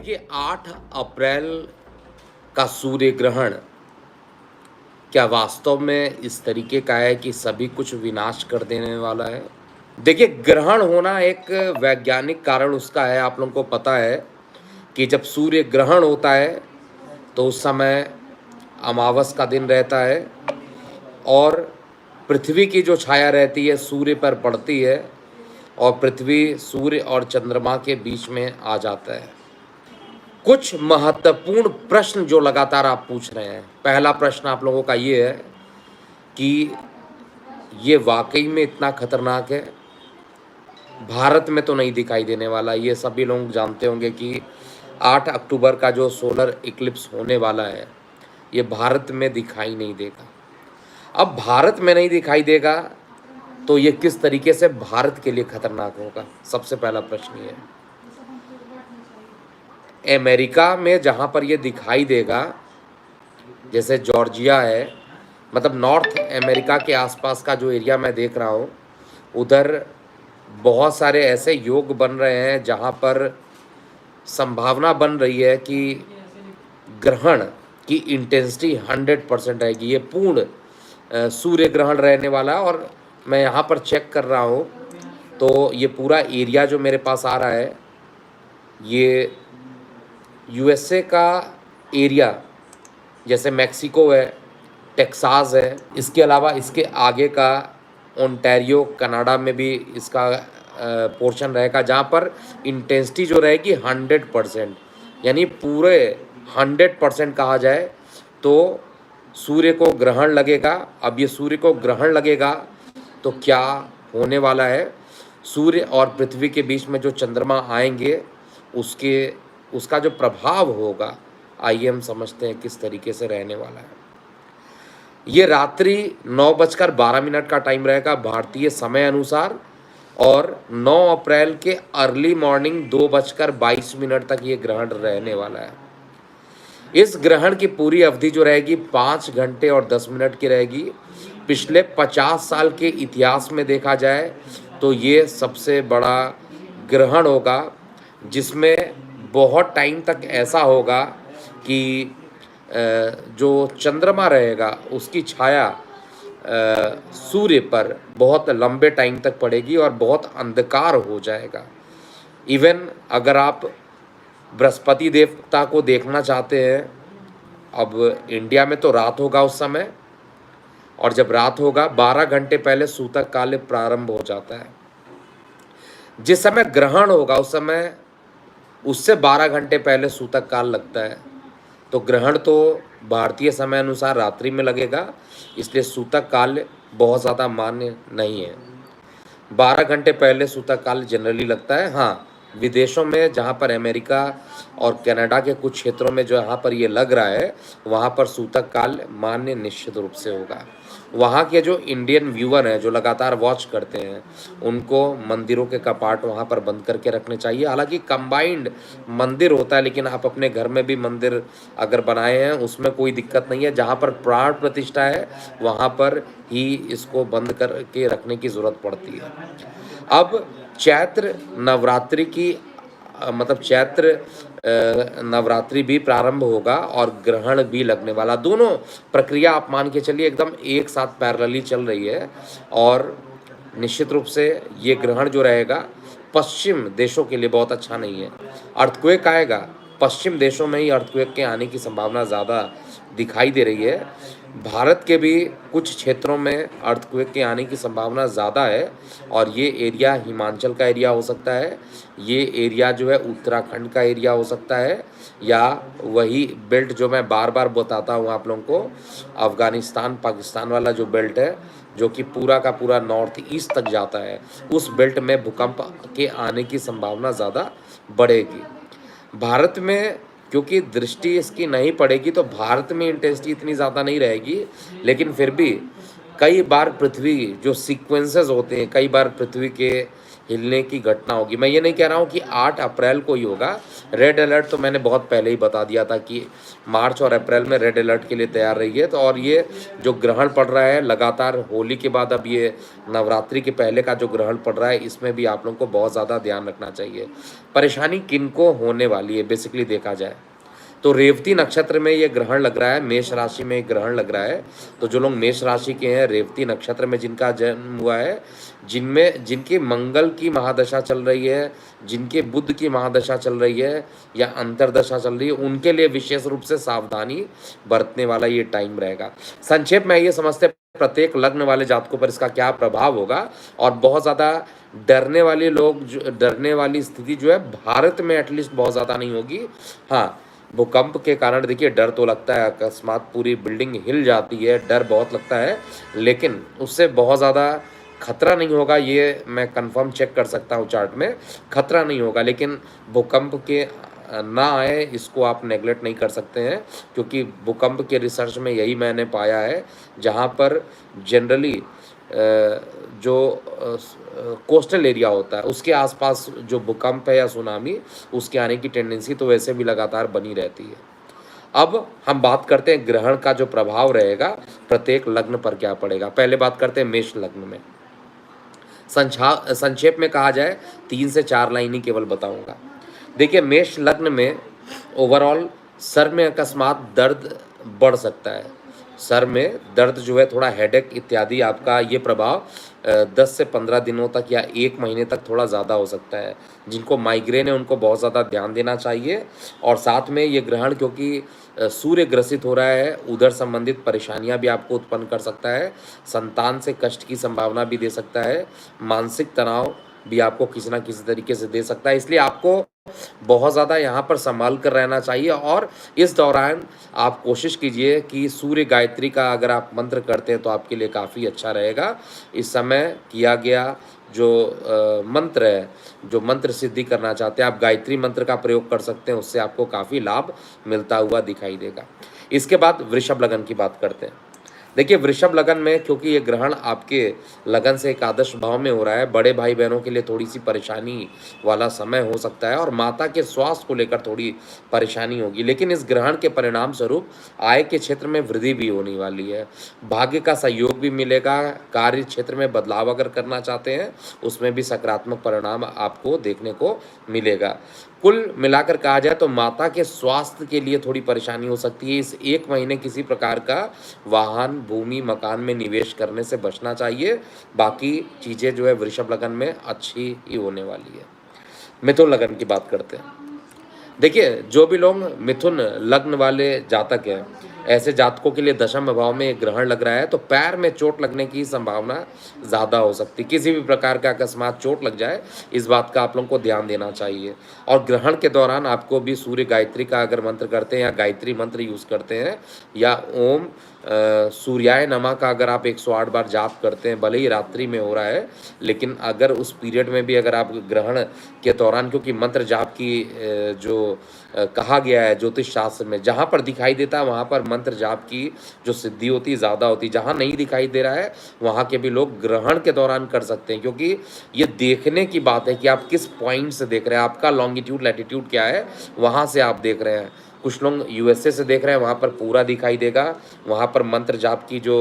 देखिए 8 अप्रैल का सूर्य ग्रहण क्या वास्तव में इस तरीके का है कि सभी कुछ विनाश कर देने वाला है? देखिए ग्रहण होना एक वैज्ञानिक कारण उसका है, आप लोगों को पता है कि जब सूर्य ग्रहण होता है तो उस समय अमावस का दिन रहता है और पृथ्वी की जो छाया रहती है सूर्य पर पड़ती है और पृथ्वी सूर्य और चंद्रमा के बीच में आ जाता है। कुछ महत्वपूर्ण प्रश्न जो लगातार आप पूछ रहे हैं। पहला प्रश्न आप लोगों का ये है कि ये वाक़ई में इतना खतरनाक है? भारत में तो नहीं दिखाई देने वाला। ये सभी लोग जानते होंगे कि 8 अक्टूबर का जो सोलर इक्लिप्स होने वाला है, ये भारत में दिखाई नहीं देगा। अब भारत में नहीं दिखाई देगा, तो ये किस तरीके से भारत के लिए खतरनाक होगा? सबसे पहला प्रश्न ये है। अमेरिका में जहाँ पर ये दिखाई देगा, जैसे जॉर्जिया है, मतलब नॉर्थ अमेरिका के आसपास का जो एरिया मैं देख रहा हूँ, उधर बहुत सारे ऐसे योग बन रहे हैं जहाँ पर संभावना बन रही है कि ग्रहण की इंटेंसिटी 100% रहेगी। ये पूर्ण सूर्य ग्रहण रहने वाला है और मैं यहाँ पर चेक कर रहा हूँ तो ये पूरा एरिया जो मेरे पास आ रहा है, ये यूएसए का एरिया, जैसे मैक्सिको है, टेक्सास है, इसके अलावा इसके आगे का ओंटारियो कनाडा में भी इसका पोर्शन रहेगा, जहाँ पर इंटेंसिटी जो रहेगी 100%, यानी पूरे 100% कहा जाए तो सूर्य को ग्रहण लगेगा। अब ये सूर्य को ग्रहण लगेगा तो क्या होने वाला है? सूर्य और पृथ्वी के बीच में जो चंद्रमा आएंगे उसका जो प्रभाव होगा, आइए हम समझते हैं किस तरीके से रहने वाला है। ये रात्रि 9:12 का टाइम रहेगा भारतीय समय अनुसार और 9 अप्रैल के अर्ली मॉर्निंग 2:22 तक ये ग्रहण रहने वाला है। इस ग्रहण की पूरी अवधि जो रहेगी 5 घंटे और 10 मिनट की रहेगी। पिछले 50 साल के इतिहास में देखा जाए तो ये सबसे बड़ा ग्रहण होगा, जिसमें बहुत टाइम तक ऐसा होगा कि जो चंद्रमा रहेगा उसकी छाया सूर्य पर बहुत लंबे टाइम तक पड़ेगी और बहुत अंधकार हो जाएगा। इवन अगर आप बृहस्पति देवता को देखना चाहते हैं, अब इंडिया में तो रात होगा उस समय, और जब रात होगा 12 घंटे पहले सूतक काल प्रारंभ हो जाता है। जिस समय ग्रहण होगा उस समय उससे 12 घंटे पहले सूतक काल लगता है, तो ग्रहण तो भारतीय समय अनुसार रात्रि में लगेगा, इसलिए सूतक काल बहुत ज़्यादा मान्य नहीं है। 12 घंटे पहले सूतक काल जनरली लगता है। हाँ, विदेशों में जहाँ पर अमेरिका और कनाडा के कुछ क्षेत्रों में जहाँ पर ये लग रहा है, वहाँ पर सूतक काल मान्य निश्चित रूप से होगा। वहाँ के जो इंडियन व्यूअर हैं, जो लगातार वॉच करते हैं, उनको मंदिरों के कपाट वहाँ पर बंद करके रखने चाहिए। हालांकि कंबाइंड मंदिर होता है, लेकिन आप अपने घर में भी मंदिर अगर बनाए हैं उसमें कोई दिक्कत नहीं है। जहाँ पर प्राण प्रतिष्ठा है वहाँ पर ही इसको बंद करके रखने की ज़रूरत पड़ती है। अब चैत्र नवरात्रि की मतलब चैत्र नवरात्रि भी प्रारंभ होगा और ग्रहण भी लगने वाला। दोनों प्रक्रिया आप मान के चलिए एकदम एक साथ पैरेलली चल रही है और निश्चित रूप से ये ग्रहण जो रहेगा पश्चिम देशों के लिए बहुत अच्छा नहीं है। अर्थक्वेक आएगा, पश्चिम देशों में ही अर्थक्वेक के आने की संभावना ज़्यादा दिखाई दे रही है। भारत के भी कुछ क्षेत्रों में अर्थक्वेक के आने की संभावना ज़्यादा है और ये एरिया हिमाचल का एरिया हो सकता है, ये एरिया जो है उत्तराखंड का एरिया हो सकता है, या वही बेल्ट जो मैं बार बार बताता हूँ आप लोगों को, अफ़गानिस्तान पाकिस्तान वाला जो बेल्ट है, जो कि पूरा का पूरा नॉर्थ ईस्ट तक जाता है, उस बेल्ट में भूकंप के आने की संभावना ज़्यादा बढ़ेगी। भारत में क्योंकि दृष्टि इसकी नहीं पड़ेगी तो भारत में इंटेंसिटी इतनी ज़्यादा नहीं रहेगी, लेकिन फिर भी कई बार पृथ्वी जो सीक्वेंसेस होते हैं, कई बार पृथ्वी के हिलने की घटना होगी। मैं ये नहीं कह रहा हूँ कि 8 अप्रैल को ही होगा। रेड अलर्ट तो मैंने बहुत पहले ही बता दिया था कि मार्च और अप्रैल में रेड अलर्ट के लिए तैयार रहिए। तो और ये जो ग्रहण पड़ रहा है लगातार होली के बाद, अब ये नवरात्रि के पहले का जो ग्रहण पड़ रहा है, इसमें भी आप लोगों को बहुत ज़्यादा ध्यान रखना चाहिए। परेशानी किनको होने वाली है बेसिकली देखा जाए तो रेवती नक्षत्र में ये ग्रहण लग रहा है, मेष राशि में एक ग्रहण लग रहा है। तो जो लोग मेष राशि के हैं, रेवती नक्षत्र में जिनका जन्म हुआ है, जिनमें जिनके मंगल की महादशा चल रही है, जिनके बुध की महादशा चल रही है या अंतरदशा चल रही है, उनके लिए विशेष रूप से सावधानी बरतने वाला ये टाइम रहेगा। संक्षेप में ये समझते हैं प्रत्येक लग्न वाले जातकों पर इसका क्या प्रभाव होगा। और बहुत ज़्यादा डरने वाले लोग, डरने वाली स्थिति जो है भारत में एटलीस्ट बहुत ज़्यादा नहीं होगी। हाँ, भूकंप के कारण देखिए डर तो लगता है, अकस्मात पूरी बिल्डिंग हिल जाती है, डर बहुत लगता है, लेकिन उससे बहुत ज़्यादा खतरा नहीं होगा। ये मैं कंफर्म चेक कर सकता हूँ चार्ट में, खतरा नहीं होगा। लेकिन भूकंप के ना आए इसको आप नेगलेक्ट नहीं कर सकते हैं, क्योंकि भूकंप के रिसर्च में यही मैंने पाया है, जहाँ पर जनरली जो कोस्टल एरिया होता है उसके आसपास जो भूकंप है या सुनामी, उसके आने की टेंडेंसी तो वैसे भी लगातार बनी रहती है। अब हम बात करते हैं ग्रहण का जो प्रभाव रहेगा प्रत्येक लग्न पर क्या पड़ेगा। पहले बात करते हैं मेष लग्न में। संक्षेप में कहा जाए 3 से 4 लाइन ही केवल बताऊंगा। देखिए मेष लग्न में ओवरऑल सर में अकस्मात दर्द बढ़ सकता है। सर में दर्द जो है, थोड़ा हेडेक इत्यादि, आपका ये प्रभाव 10 से 15 दिनों तक या 1 महीने तक थोड़ा ज़्यादा हो सकता है। जिनको माइग्रेन है उनको बहुत ज़्यादा ध्यान देना चाहिए। और साथ में ये ग्रहण क्योंकि सूर्य ग्रसित हो रहा है, उधर संबंधित परेशानियां भी आपको उत्पन्न कर सकता है, संतान से कष्ट की संभावना भी दे सकता है, मानसिक तनाव भी आपको किसी ना किसी तरीके से दे सकता है। इसलिए आपको बहुत ज़्यादा यहाँ पर संभाल कर रहना चाहिए। और इस दौरान आप कोशिश कीजिए कि सूर्य गायत्री का अगर आप मंत्र करते हैं तो आपके लिए काफ़ी अच्छा रहेगा। इस समय किया गया जो मंत्र है, जो मंत्र सिद्धि करना चाहते हैं, आप गायत्री मंत्र का प्रयोग कर सकते हैं, उससे आपको काफ़ी लाभ मिलता हुआ दिखाई देगा। इसके बाद वृषभ लगन की बात करते हैं। देखिए वृषभ लगन में क्योंकि ये ग्रहण आपके लगन से एकादश भाव में हो रहा है, बड़े भाई बहनों के लिए थोड़ी सी परेशानी वाला समय हो सकता है और माता के स्वास्थ्य को लेकर थोड़ी परेशानी होगी। लेकिन इस ग्रहण के परिणाम स्वरूप आय के क्षेत्र में वृद्धि भी होने वाली है, भाग्य का सहयोग भी मिलेगा। कार्य क्षेत्र में बदलाव अगर करना चाहते हैं उसमें भी सकारात्मक परिणाम आपको देखने को मिलेगा। कुल मिलाकर कहा जाए तो माता के स्वास्थ्य के लिए थोड़ी परेशानी हो सकती है। इस 1 महीने किसी प्रकार का वाहन, भूमि, मकान में निवेश करने से बचना चाहिए। बाकी चीज़ें जो है वृषभ लगन में अच्छी ही होने वाली है। मिथुन लगन की बात करते हैं। देखिए जो भी लोग मिथुन लग्न वाले जातक हैं, ऐसे जातकों के लिए दशम भाव में एक ग्रहण लग रहा है तो पैर में चोट लगने की संभावना ज़्यादा हो सकती है। किसी भी प्रकार का अकस्मात चोट लग जाए, इस बात का आप लोगों को ध्यान देना चाहिए। और ग्रहण के दौरान आपको भी सूर्य गायत्री का अगर मंत्र करते हैं या गायत्री मंत्र यूज़ करते हैं या ओम सूर्याय नमः का अगर आप 108 बार जाप करते हैं, भले ही रात्रि में हो रहा है, लेकिन अगर उस पीरियड में भी अगर आप ग्रहण के दौरान, क्योंकि मंत्र जाप की जो कहा गया है ज्योतिष शास्त्र में, जहाँ पर दिखाई देता है वहाँ पर मंत्र जाप की जो सिद्धि होती है ज़्यादा होती है। जहाँ नहीं दिखाई दे रहा है वहाँ के भी लोग ग्रहण के दौरान कर सकते हैं, क्योंकि ये देखने की बात है कि आप किस पॉइंट से देख रहे हैं, आपका लॉन्गिट्यूड लैटिट्यूड क्या है, वहाँ से आप देख रहे हैं। कुछ लोग यूएसए से देख रहे हैं, वहाँ पर पूरा दिखाई देगा, वहाँ पर मंत्र जाप की जो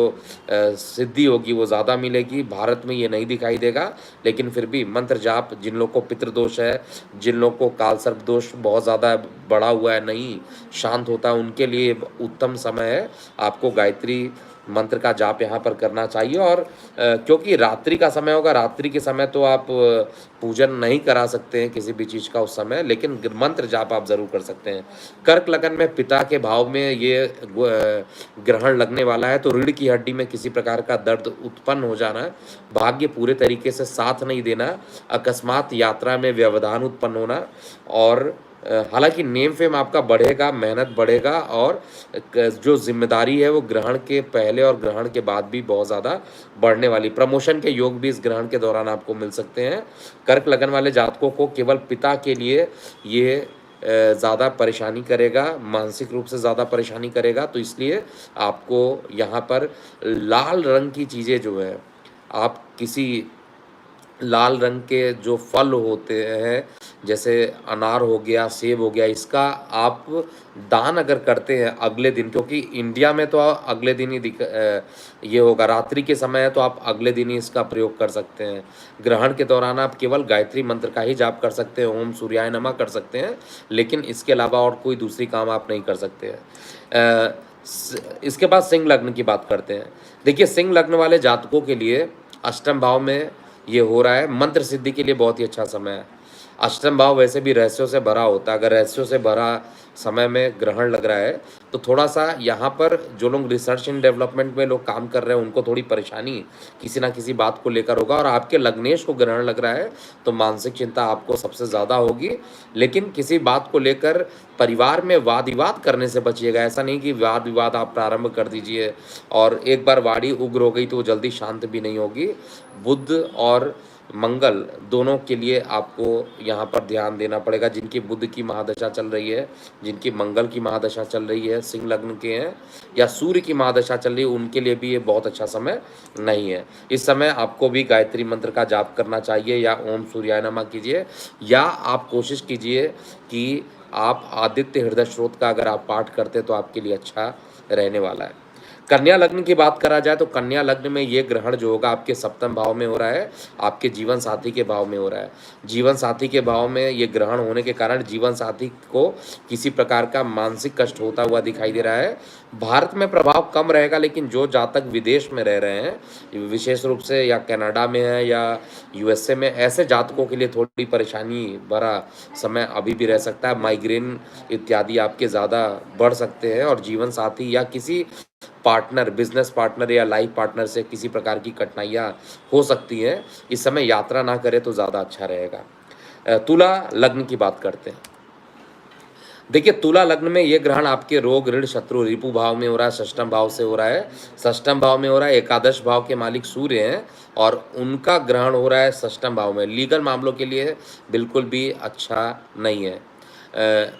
सिद्धि होगी वो ज़्यादा मिलेगी। भारत में ये नहीं दिखाई देगा, लेकिन फिर भी मंत्र जाप, जिन लोग को पितृदोष है, जिन लोग को काल सर्प दोष बहुत ज़्यादा बढ़ा हुआ है, नहीं शांत होता है, उनके लिए उत्तम समय है। आपको गायत्री मंत्र का जाप यहाँ पर करना चाहिए। और क्योंकि रात्रि का समय होगा, रात्रि के समय तो आप पूजन नहीं करा सकते हैं किसी भी चीज़ का उस समय, लेकिन मंत्र जाप आप ज़रूर कर सकते हैं। कर्क लगन में पिता के भाव में ये ग्रहण लगने वाला है तो रीढ़ की हड्डी में किसी प्रकार का दर्द उत्पन्न हो जाना, भाग्य पूरे तरीके से साथ नहीं देना, अकस्मात यात्रा में व्यवधान उत्पन्न होना। और हालांकि नेम फेम आपका बढ़ेगा, मेहनत बढ़ेगा, और जो जिम्मेदारी है वो ग्रहण के पहले और ग्रहण के बाद भी बहुत ज़्यादा बढ़ने वाली। प्रमोशन के योग भी इस ग्रहण के दौरान आपको मिल सकते हैं। कर्क लगन वाले जातकों को केवल पिता के लिए ये ज़्यादा परेशानी करेगा, मानसिक रूप से ज़्यादा परेशानी करेगा, तो इसलिए आपको यहाँ पर लाल रंग की चीज़ें जो है, आप किसी लाल रंग के जो फल होते हैं, जैसे अनार हो गया, सेब हो गया, इसका आप दान अगर करते हैं अगले दिन, क्योंकि इंडिया में तो अगले दिन ही ये होगा, रात्रि के समय है तो आप अगले दिन ही इसका प्रयोग कर सकते हैं। ग्रहण के दौरान आप केवल गायत्री मंत्र का ही जाप कर सकते हैं, ओम सूर्याय नमः कर सकते हैं, लेकिन इसके अलावा और कोई दूसरी काम आप नहीं कर सकते हैं। इसके बाद सिंह लग्न की बात करते हैं। देखिए, सिंह लग्न वाले जातकों के लिए अष्टम भाव में ये हो रहा है, मंत्र सिद्धि के लिए बहुत ही अच्छा समय है। अष्टम भाव वैसे भी रहस्यों से भरा होता है, अगर रहस्यों से भरा समय में ग्रहण लग रहा है तो थोड़ा सा यहाँ पर जो लोग रिसर्च एंड डेवलपमेंट में लोग काम कर रहे हैं उनको थोड़ी परेशानी किसी ना किसी बात को लेकर होगा, और आपके लग्नेश को ग्रहण लग रहा है तो मानसिक चिंता आपको सबसे ज़्यादा होगी। लेकिन किसी बात को लेकर परिवार में वाद विवाद करने से बचिएगा। ऐसा नहीं कि वाद विवाद आप प्रारंभ कर दीजिए और एक बार वाणी उग्र हो गई तो वो जल्दी शांत भी नहीं होगी। बुध और मंगल दोनों के लिए आपको यहाँ पर ध्यान देना पड़ेगा। जिनकी बुध की महादशा चल रही है, जिनकी मंगल की महादशा चल रही है, सिंह लग्न के हैं, या सूर्य की महादशा चल रही है, उनके लिए भी ये बहुत अच्छा समय नहीं है। इस समय आपको भी गायत्री मंत्र का जाप करना चाहिए, या ओम सूर्याय नमः कीजिए, या आप कोशिश कीजिए कि आप आदित्य हृदय स्रोत का अगर आप पाठ करते तो आपके लिए अच्छा रहने वाला है। कन्या लग्न की बात करा जाए तो कन्या लग्न में ये ग्रहण जो होगा आपके सप्तम भाव में हो रहा है, आपके जीवन साथी के भाव में हो रहा है। जीवन साथी के भाव में ये ग्रहण होने के कारण जीवन साथी को किसी प्रकार का मानसिक कष्ट होता हुआ दिखाई दे रहा है। भारत में प्रभाव कम रहेगा, लेकिन जो जातक विदेश में रह रहे हैं, विशेष रूप से या कनाडा में है या यूएसए में, ऐसे जातकों के लिए थोड़ी परेशानी भरा समय अभी भी रह सकता है। माइग्रेन इत्यादि आपके ज़्यादा बढ़ सकते हैं, और जीवन साथी या किसी पार्टनर, बिजनेस पार्टनर या लाइफ पार्टनर से किसी प्रकार की कठिनाइयाँ हो सकती हैं। इस समय यात्रा ना करें तो ज़्यादा अच्छा रहेगा। तुला लग्न की बात करते हैं। देखिए, तुला लग्न में ये ग्रहण आपके रोग, ऋण, शत्रु, रिपु भाव में हो रहा है, षष्ठम भाव से हो रहा है। षष्ठम भाव में हो रहा है, एकादश भाव के मालिक सूर्य हैं और उनका ग्रहण हो रहा है षष्ठम भाव में। लीगल मामलों के लिए बिल्कुल भी अच्छा नहीं है।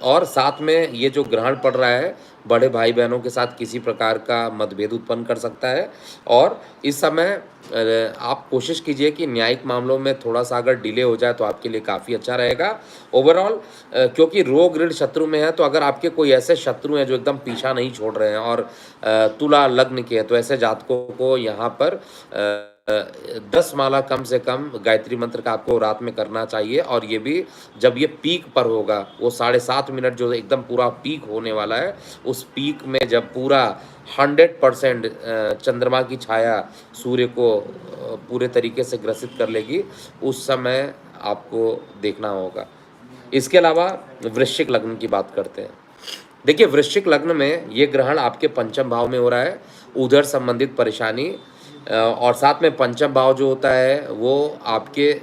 और साथ में ये जो ग्रहण पड़ रहा है, बड़े भाई बहनों के साथ किसी प्रकार का मतभेद उत्पन्न कर सकता है। और इस समय आप कोशिश कीजिए कि न्यायिक मामलों में थोड़ा सा अगर डिले हो जाए तो आपके लिए काफ़ी अच्छा रहेगा। ओवरऑल क्योंकि रोग, ऋण, शत्रु में है, तो अगर आपके कोई ऐसे शत्रु हैं जो एकदम पीछा नहीं छोड़ रहे हैं और तुला लग्न के हैं, तो ऐसे जातकों को यहाँ पर 10 माला कम से कम गायत्री मंत्र का आपको रात में करना चाहिए। और ये भी जब ये पीक पर होगा, वो 7.5 मिनट जो एकदम पूरा पीक होने वाला है, उस पीक में जब पूरा 100% चंद्रमा की छाया सूर्य को पूरे तरीके से ग्रसित कर लेगी, उस समय आपको देखना होगा। इसके अलावा वृश्चिक लग्न की बात करते हैं। देखिए, वृश्चिक लग्न में ये ग्रहण आपके पंचम भाव में हो रहा है, उधर संबंधित परेशानी, और साथ में पंचम भाव जो होता है वो आपके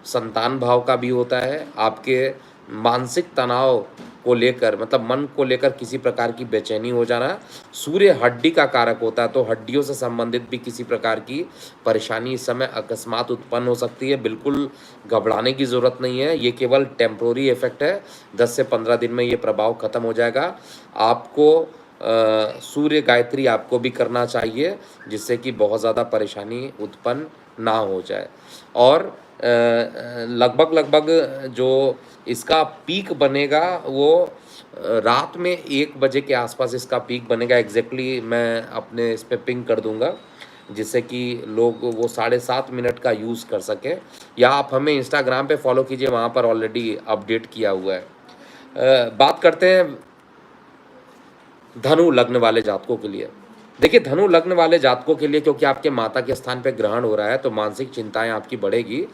संतान भाव का भी होता है। आपके मानसिक तनाव को लेकर, मतलब मन को लेकर किसी प्रकार की बेचैनी हो जाना। सूर्य हड्डी का कारक होता है, तो हड्डियों से संबंधित भी किसी प्रकार की परेशानी इस समय अकस्मात उत्पन्न हो सकती है। बिल्कुल घबराने की ज़रूरत नहीं है, ये केवल टेम्प्रोरी इफेक्ट है। 10 से 15 दिन में ये प्रभाव खत्म हो जाएगा। आपको सूर्य गायत्री आपको भी करना चाहिए, जिससे कि बहुत ज़्यादा परेशानी उत्पन्न ना हो जाए। और लगभग जो इसका पीक बनेगा वो रात में 1 बजे के आसपास इसका पीक बनेगा। एग्जैक्टली मैं अपने इस पे पिंग कर दूंगा, जिससे कि लोग वो 7.5 मिनट का यूज़ कर सकें। या आप हमें इंस्टाग्राम पे फॉलो कीजिए, वहाँ पर ऑलरेडी अपडेट किया हुआ है। बात करते हैं धनु लग्न वाले जातकों के लिए। देखिए, धनु लग्न वाले जातकों के लिए, क्योंकि आपके माता के स्थान पे ग्रहण हो रहा है, तो मानसिक चिंताएं आपकी बढ़ेगी।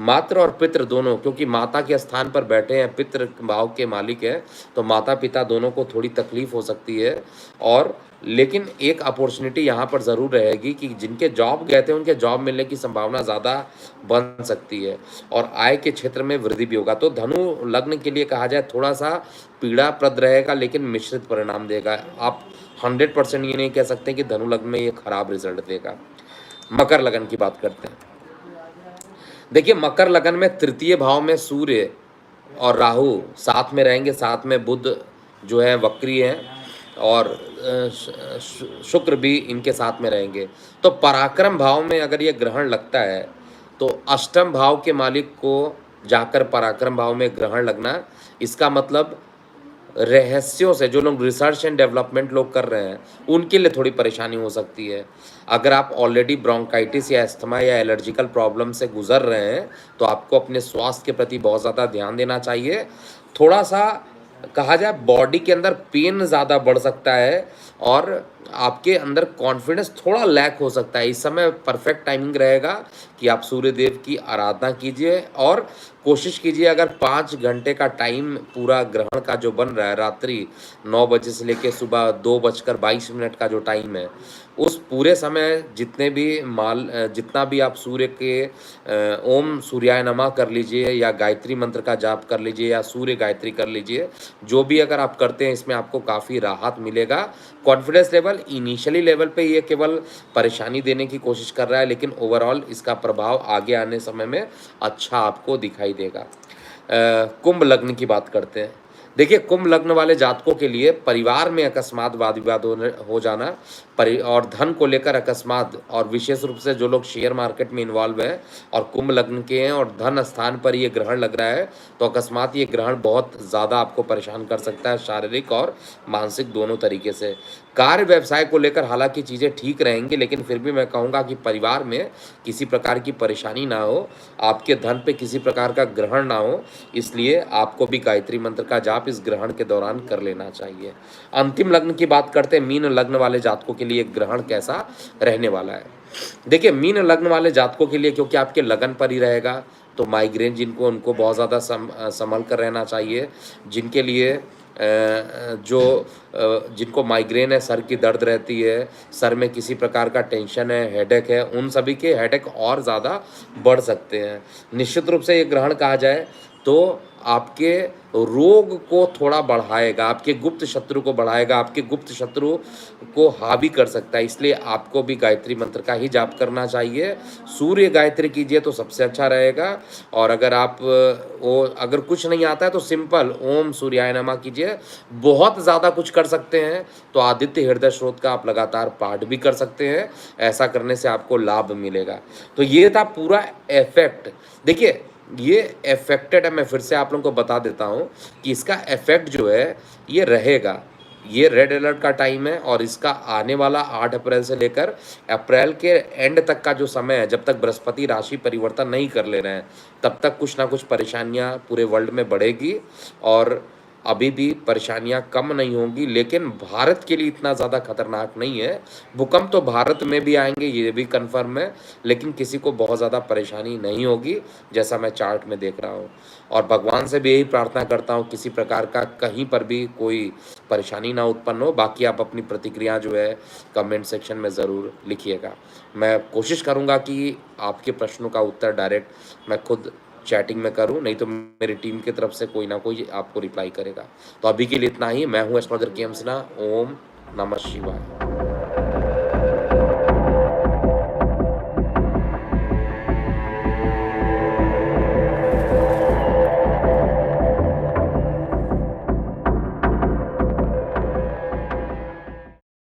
मात्र और पितृ दोनों, क्योंकि माता के स्थान पर बैठे हैं, पितृ भाव के मालिक हैं, तो माता पिता दोनों को थोड़ी तकलीफ हो सकती है। और लेकिन एक अपॉर्चुनिटी यहाँ पर ज़रूर रहेगी कि जिनके जॉब गए थे उनके जॉब मिलने की संभावना ज़्यादा बन सकती है, और आय के क्षेत्र में वृद्धि भी होगा। तो धनु लग्न के लिए कहा जाए थोड़ा सा पीड़ाप्रद रहेगा, लेकिन मिश्रित परिणाम देगा। आप 100% ये नहीं कह सकते कि धनु लग्न में ये खराब रिजल्ट देगा। मकर लग्न की बात करते हैं। देखिए, मकर लग्न में तृतीय भाव में सूर्य और राहु साथ में रहेंगे, साथ में बुध जो है वक्री है, और शुक्र भी इनके साथ में रहेंगे। तो पराक्रम भाव में अगर ये ग्रहण लगता है तो अष्टम भाव के मालिक को जाकर पराक्रम भाव में ग्रहण लगना, इसका मतलब रहस्यों से जो लोग रिसर्च एंड डेवलपमेंट लोग कर रहे हैं उनके लिए थोड़ी परेशानी हो सकती है। अगर आप ऑलरेडी ब्रोंकाइटिस या अस्थमा या एलर्जिकल प्रॉब्लम से गुजर रहे हैं तो आपको अपने स्वास्थ्य के प्रति बहुत ज़्यादा ध्यान देना चाहिए। थोड़ा सा कहा जाए बॉडी के अंदर पेन ज़्यादा बढ़ सकता है और आपके अंदर कॉन्फिडेंस थोड़ा लैक हो सकता है। इस समय परफेक्ट टाइमिंग रहेगा कि आप सूर्य देव की आराधना कीजिए और कोशिश कीजिए, अगर 5 घंटे का टाइम पूरा ग्रहण का जो बन रहा है, रात्रि 9 बजे से लेकर सुबह 2:22 का जो टाइम है, उस पूरे समय जितने भी जितना भी आप सूर्य के ओम सूर्याय नमः कर लीजिए या गायत्री मंत्र का जाप कर लीजिए या सूर्य गायत्री कर लीजिए, जो भी अगर आप करते हैं इसमें आपको काफ़ी राहत मिलेगा। कॉन्फिडेंस लेवल इनिशियली लेवल पे ये केवल परेशानी देने की कोशिश कर रहा है, लेकिन ओवरऑल इसका प्रभाव आगे आने समय में अच्छा आपको दिखाई देगा। कुंभ लग्न की बात करते हैं। देखिए, कुंभ लग्न वाले जातकों के लिए परिवार में अकस्मात वाद विवाद हो जाना, और धन को लेकर अकस्मात, और विशेष रूप से जो लोग शेयर मार्केट में इन्वॉल्व हैं और कुंभ लग्न के हैं और धन स्थान पर ये ग्रहण लग रहा है, तो अकस्मात ये ग्रहण बहुत ज़्यादा आपको परेशान कर सकता है, शारीरिक और मानसिक दोनों तरीके से। कार्य व्यवसाय को लेकर हालांकि चीज़ें ठीक रहेंगी, लेकिन फिर भी मैं कहूँगा कि परिवार में किसी प्रकार की परेशानी ना हो, आपके धन पे किसी प्रकार का ग्रहण ना हो, इसलिए आपको भी गायत्री मंत्र का जाप इस ग्रहण के दौरान कर लेना चाहिए। अंतिम लग्न की बात करते हैं, मीन लग्न वाले जातकों के लिए ग्रहण कैसा रहने वाला है। देखिए, मीन लग्न वाले जातकों के लिए, क्योंकि आपके लगन पर ही रहेगा, तो माइग्रेन उनको बहुत ज़्यादा संभल कर रहना चाहिए। जिनके लिए जिनको माइग्रेन है, सर की दर्द रहती है, सर में किसी प्रकार का टेंशन है, हेडेक है, उन सभी के हेडेक और ज़्यादा बढ़ सकते हैं। निश्चित रूप से ये ग्रहण कहा जाए तो आपके रोग को थोड़ा बढ़ाएगा, आपके गुप्त शत्रु को बढ़ाएगा, आपके गुप्त शत्रु को हावी कर सकता है, इसलिए आपको भी गायत्री मंत्र का ही जाप करना चाहिए। सूर्य गायत्री कीजिए तो सबसे अच्छा रहेगा, और अगर कुछ नहीं आता है तो सिंपल ओम सूर्याय नमः कीजिए। बहुत ज़्यादा कुछ कर सकते हैं तो आदित्य हृदय स्रोत का आप लगातार पाठ भी कर सकते हैं, ऐसा करने से आपको लाभ मिलेगा। तो ये था पूरा इफेक्ट। देखिए, ये इफेक्टेड है, मैं फिर से आप लोगों को बता देता हूँ कि इसका इफेक्ट जो है ये रहेगा। ये रेड अलर्ट का टाइम है और इसका आने वाला 8 अप्रैल से लेकर अप्रैल के एंड तक का जो समय है, जब तक बृहस्पति राशि परिवर्तन नहीं कर ले रहे हैं, तब तक कुछ ना कुछ परेशानियां पूरे वर्ल्ड में बढ़ेगी और अभी भी परेशानियां कम नहीं होंगी, लेकिन भारत के लिए इतना ज़्यादा खतरनाक नहीं है। भूकंप तो भारत में भी आएंगे, ये भी कंफर्म है, लेकिन किसी को बहुत ज़्यादा परेशानी नहीं होगी, जैसा मैं चार्ट में देख रहा हूँ। और भगवान से भी यही प्रार्थना करता हूँ किसी प्रकार का कहीं पर भी कोई परेशानी ना उत्पन्न हो। बाकी आप अपनी प्रतिक्रिया जो है कमेंट सेक्शन में ज़रूर लिखिएगा। मैं कोशिश करूँगा कि आपके प्रश्नों का उत्तर डायरेक्ट मैं खुद चैटिंग में करूं, नहीं तो मेरी टीम की तरफ से कोई ना कोई आपको रिप्लाई करेगा। तो अभी के लिए इतना ही। मैं हूं एस्ट्रोलॉजर के एम सिन्हा। ओम नमः शिवाय।